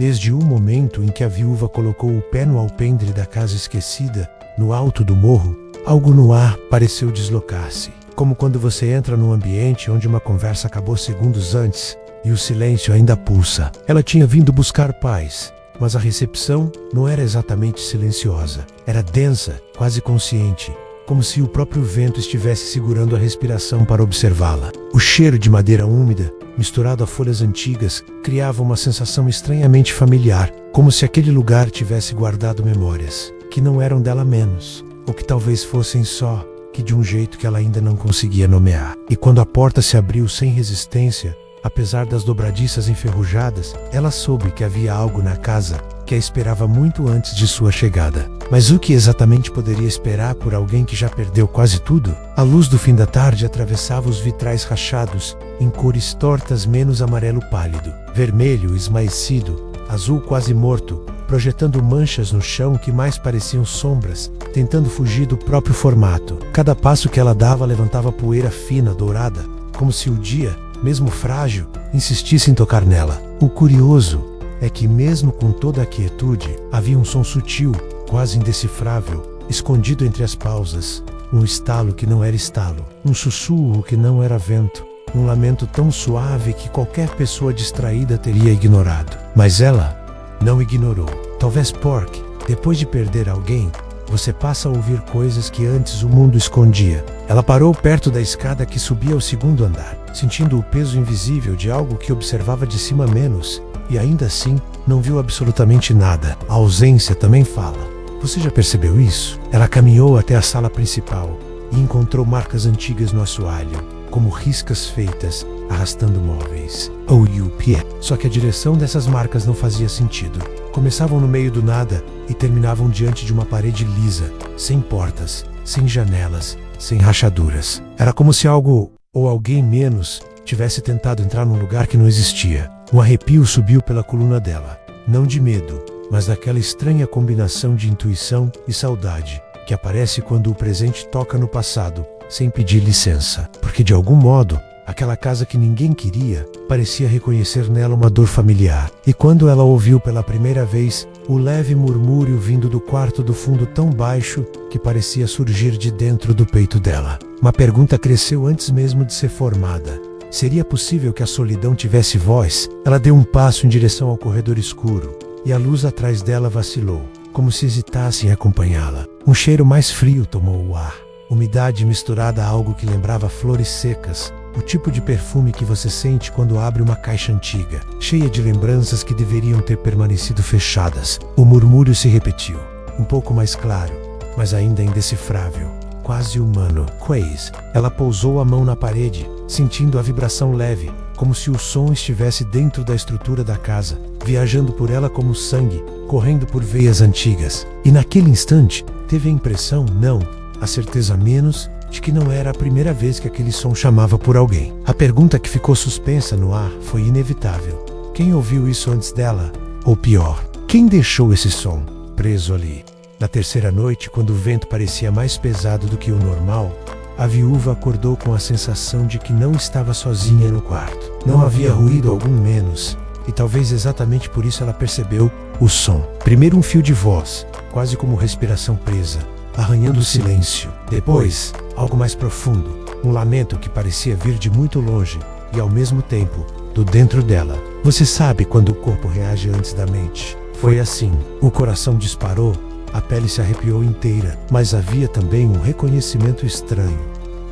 Desde o momento em que a viúva colocou o pé no alpendre da casa esquecida, no alto do morro, algo no ar pareceu deslocar-se. Como quando você entra num ambiente onde uma conversa acabou segundos antes e o silêncio ainda pulsa. Ela tinha vindo buscar paz, mas a recepção não era exatamente silenciosa. Era densa, quase consciente, como se o próprio vento estivesse segurando a respiração para observá-la. O cheiro de madeira úmida, misturado a folhas antigas, criava uma sensação estranhamente familiar, como se aquele lugar tivesse guardado memórias, que não eram dela menos, ou que talvez fossem só, que de um jeito que ela ainda não conseguia nomear. E quando a porta se abriu sem resistência, apesar das dobradiças enferrujadas, ela soube que havia algo na casa que a esperava muito antes de sua chegada. Mas o que exatamente poderia esperar por alguém que já perdeu quase tudo? A luz do fim da tarde atravessava os vitrais rachados, em cores tortas menos amarelo pálido, vermelho esmaecido, azul quase morto, projetando manchas no chão que mais pareciam sombras, tentando fugir do próprio formato. Cada passo que ela dava levantava poeira fina, dourada, como se o dia, mesmo frágil, insistisse em tocar nela. O curioso é que, mesmo com toda a quietude, havia um som sutil, quase indecifrável, escondido entre as pausas, um estalo que não era estalo, um sussurro que não era vento, um lamento tão suave que qualquer pessoa distraída teria ignorado. Mas ela não ignorou. Talvez porque, depois de perder alguém, você passa a ouvir coisas que antes o mundo escondia. Ela parou perto da escada que subia ao segundo andar, sentindo o peso invisível de algo que observava de cima menos, e ainda assim, não viu absolutamente nada. A ausência também fala. Você já percebeu isso? Ela caminhou até a sala principal e encontrou marcas antigas no assoalho, como riscas feitas, arrastando móveis. Ou o pé. Só que a direção dessas marcas não fazia sentido. Começavam no meio do nada e terminavam diante de uma parede lisa, sem portas, sem janelas, sem rachaduras. Era como se algo, ou alguém menos, tivesse tentado entrar num lugar que não existia. Um arrepio subiu pela coluna dela, não de medo, mas daquela estranha combinação de intuição e saudade, que aparece quando o presente toca no passado, sem pedir licença. Porque de algum modo, aquela casa que ninguém queria, parecia reconhecer nela uma dor familiar. E quando ela ouviu pela primeira vez o leve murmúrio vindo do quarto do fundo tão baixo que parecia surgir de dentro do peito dela, uma pergunta cresceu antes mesmo de ser formada. Seria possível que a solidão tivesse voz? Ela deu um passo em direção ao corredor escuro, e a luz atrás dela vacilou, como se hesitasse em acompanhá-la. Um cheiro mais frio tomou o ar. Umidade misturada a algo que lembrava flores secas, o tipo de perfume que você sente quando abre uma caixa antiga, cheia de lembranças que deveriam ter permanecido fechadas. O murmúrio se repetiu, um pouco mais claro, mas ainda indecifrável, quase humano. Quaze. Ela pousou a mão na parede, sentindo a vibração leve, como se o som estivesse dentro da estrutura da casa, viajando por ela como sangue, correndo por veias antigas. E naquele instante, teve a impressão, não, a certeza menos, de que não era a primeira vez que aquele som chamava por alguém. A pergunta que ficou suspensa no ar foi inevitável. Quem ouviu isso antes dela? Ou pior, quem deixou esse som preso ali? Na terceira noite, quando o vento parecia mais pesado do que o normal, a viúva acordou com a sensação de que não estava sozinha no quarto. Não havia ruído algum menos, e talvez exatamente por isso ela percebeu o som. Primeiro um fio de voz, quase como respiração presa, arranhando o silêncio. Depois, algo mais profundo, um lamento que parecia vir de muito longe e ao mesmo tempo, do dentro dela. Você sabe quando o corpo reage antes da mente. Foi assim. O coração disparou, a pele se arrepiou inteira, mas havia também um reconhecimento estranho,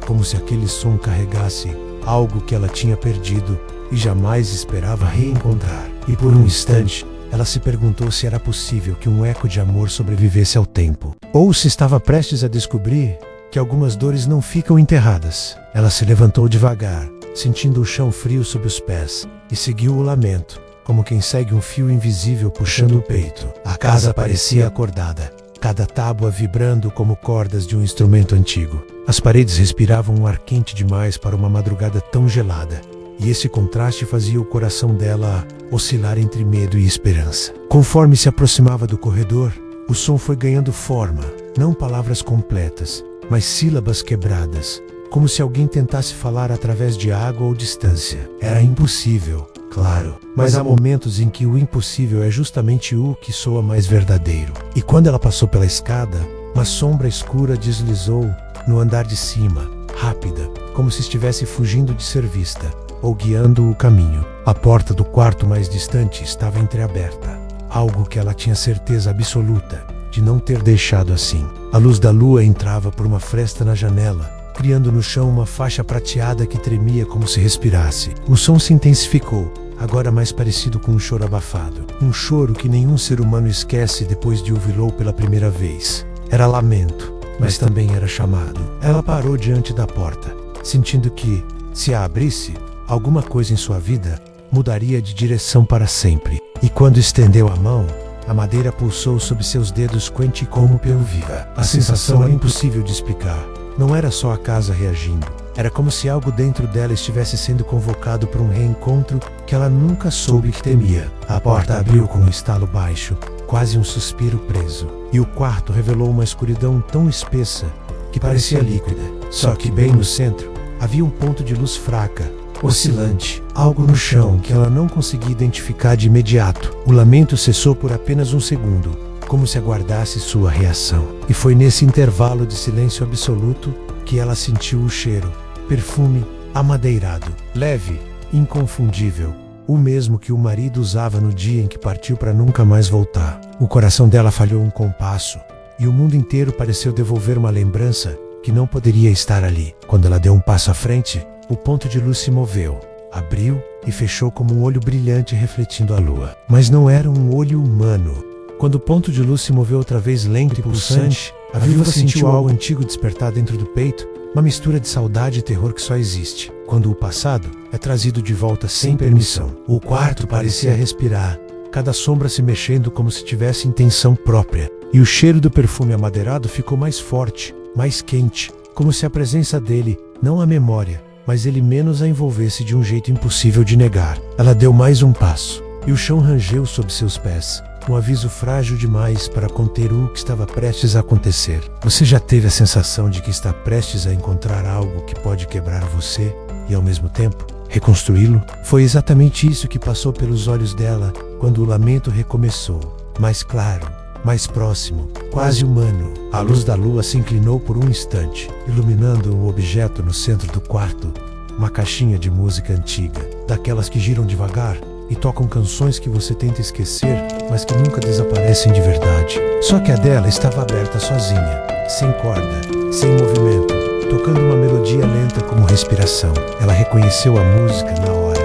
como se aquele som carregasse algo que ela tinha perdido e jamais esperava reencontrar. E por um instante, ela se perguntou se era possível que um eco de amor sobrevivesse ao tempo, ou se estava prestes a descobrir que algumas dores não ficam enterradas. Ela se levantou devagar, sentindo o chão frio sob os pés, e seguiu o lamento, como quem segue um fio invisível puxando o peito. A casa parecia acordada, cada tábua vibrando como cordas de um instrumento antigo. As paredes respiravam um ar quente demais para uma madrugada tão gelada, e esse contraste fazia o coração dela oscilar entre medo e esperança. Conforme se aproximava do corredor, o som foi ganhando forma, não palavras completas, mas sílabas quebradas, como se alguém tentasse falar através de água ou distância. Era impossível, claro, mas há momentos em que o impossível é justamente o que soa mais verdadeiro. E quando ela passou pela escada, uma sombra escura deslizou no andar de cima, rápida, como se estivesse fugindo de ser vista, ou guiando o caminho. A porta do quarto mais distante estava entreaberta, algo que ela tinha certeza absoluta de não ter deixado assim. A luz da lua entrava por uma fresta na janela, criando no chão uma faixa prateada que tremia como se respirasse. O som se intensificou, agora mais parecido com um choro abafado. Um choro que nenhum ser humano esquece depois de ouvi-lo pela primeira vez. Era lamento, mas também era chamado. Ela parou diante da porta, sentindo que, se a abrisse, alguma coisa em sua vida mudaria de direção para sempre. E quando estendeu a mão, a madeira pulsou sob seus dedos quente como pelo viva. A sensação era impossível de explicar. Não era só a casa reagindo. Era como se algo dentro dela estivesse sendo convocado para um reencontro que ela nunca soube que temia. A porta abriu com um estalo baixo, quase um suspiro preso. E o quarto revelou uma escuridão tão espessa que parecia líquida. Só que bem no centro, havia um ponto de luz fraca, oscilante, algo no chão que ela não conseguia identificar de imediato. O lamento cessou por apenas um segundo, como se aguardasse sua reação. E foi nesse intervalo de silêncio absoluto que ela sentiu o cheiro, perfume amadeirado, leve, inconfundível, o mesmo que o marido usava no dia em que partiu para nunca mais voltar. O coração dela falhou um compasso, e o mundo inteiro pareceu devolver uma lembrança que não poderia estar ali. Quando ela deu um passo à frente, o ponto de luz se moveu, abriu e fechou como um olho brilhante refletindo a lua. Mas não era um olho humano. Quando o ponto de luz se moveu outra vez lento e pulsante, a viúva sentiu algo antigo despertar dentro do peito, uma mistura de saudade e terror que só existe quando o passado é trazido de volta sem permissão. O quarto parecia respirar, cada sombra se mexendo como se tivesse intenção própria, e o cheiro do perfume amadeirado ficou mais forte, mais quente, como se a presença dele, não a memória, mas ele menos a envolvesse de um jeito impossível de negar. Ela deu mais um passo, e o chão rangeu sob seus pés, um aviso frágil demais para conter o que estava prestes a acontecer. Você já teve a sensação de que está prestes a encontrar algo que pode quebrar você e, ao mesmo tempo, reconstruí-lo? Foi exatamente isso que passou pelos olhos dela quando o lamento recomeçou, mais claro, mais próximo, quase humano. A luz da lua se inclinou por um instante, iluminando um objeto no centro do quarto, uma caixinha de música antiga, daquelas que giram devagar e tocam canções que você tenta esquecer, mas que nunca desaparecem de verdade. Só que a dela estava aberta sozinha, sem corda, sem movimento, tocando uma melodia lenta como respiração. Ela reconheceu a música na hora.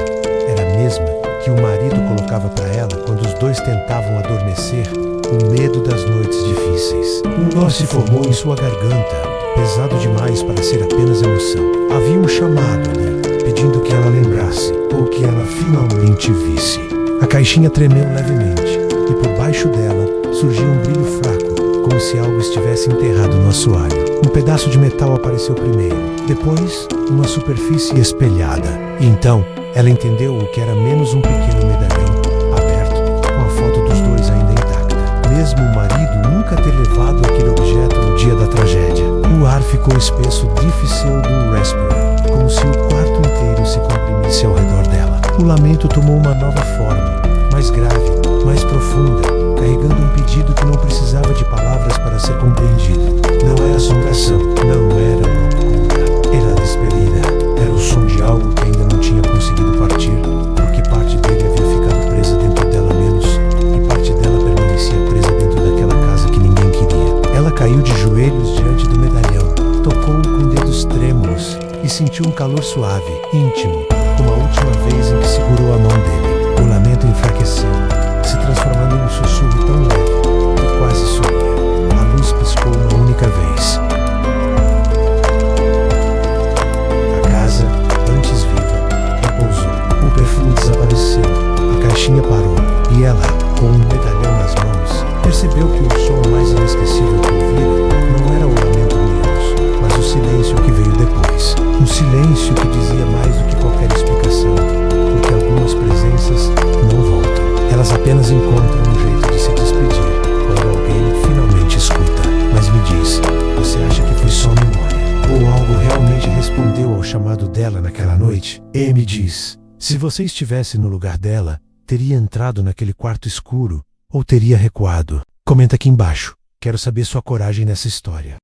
Era a mesma que o marido colocava para ela quando os dois tentavam adormecer, o medo das noites difíceis. Um nó se formou em sua garganta, pesado demais para ser apenas emoção. Havia um chamado ali, pedindo que ela lembrasse, ou que ela finalmente visse. A caixinha tremeu levemente, e por baixo dela surgiu um brilho fraco, como se algo estivesse enterrado no assoalho. Um pedaço de metal apareceu primeiro, depois uma superfície espelhada. E então, ela entendeu o que era menos um pequeno medalhão, aberto, com a foto dos dois ainda intacta. Mesmo o marido nunca ter levado aquele objeto no dia da tragédia. O ar ficou espesso difícil do Raspberry, como se o quarto inteiro se comprimisse ao redor dela. O lamento tomou uma nova forma, mais grave, mais profunda, carregando um pedido que não precisava de palavras para ser compreendido. Não era assombração, não era loucura, era despedida, era o som de algo que ainda não tinha conseguido partir, porque parte dele havia ficado presa dentro dela menos, e parte dela permanecia presa dentro daquela casa que ninguém queria. Ela caiu de joelhos diante do medalhão, tocou-o com dedos trêmulos e sentiu um calor suave, íntimo, como a última vez em que segurou a mão dele. O lamento enfraqueceu, se transformando em um sussurro tão leve que quase sumia. A luz piscou uma única vez. A casa, antes viva, repousou. O perfume desapareceu, a caixinha parou, e ela, com um medalhão nas mãos, percebeu que o som mais inesquecível que ouvira não era o lamento do Deus, mas o silêncio que veio depois. Um silêncio que dizia mais do que qualquer explicação, porque algumas presenças não voltam. Elas apenas encontram um jeito de se despedir quando alguém finalmente escuta. Mas me diz, você acha que foi só memória? Ou algo realmente respondeu ao chamado dela naquela noite? E me diz, Se você estivesse no lugar dela, teria entrado naquele quarto escuro ou teria recuado? Comenta aqui embaixo. Quero saber sua coragem nessa história.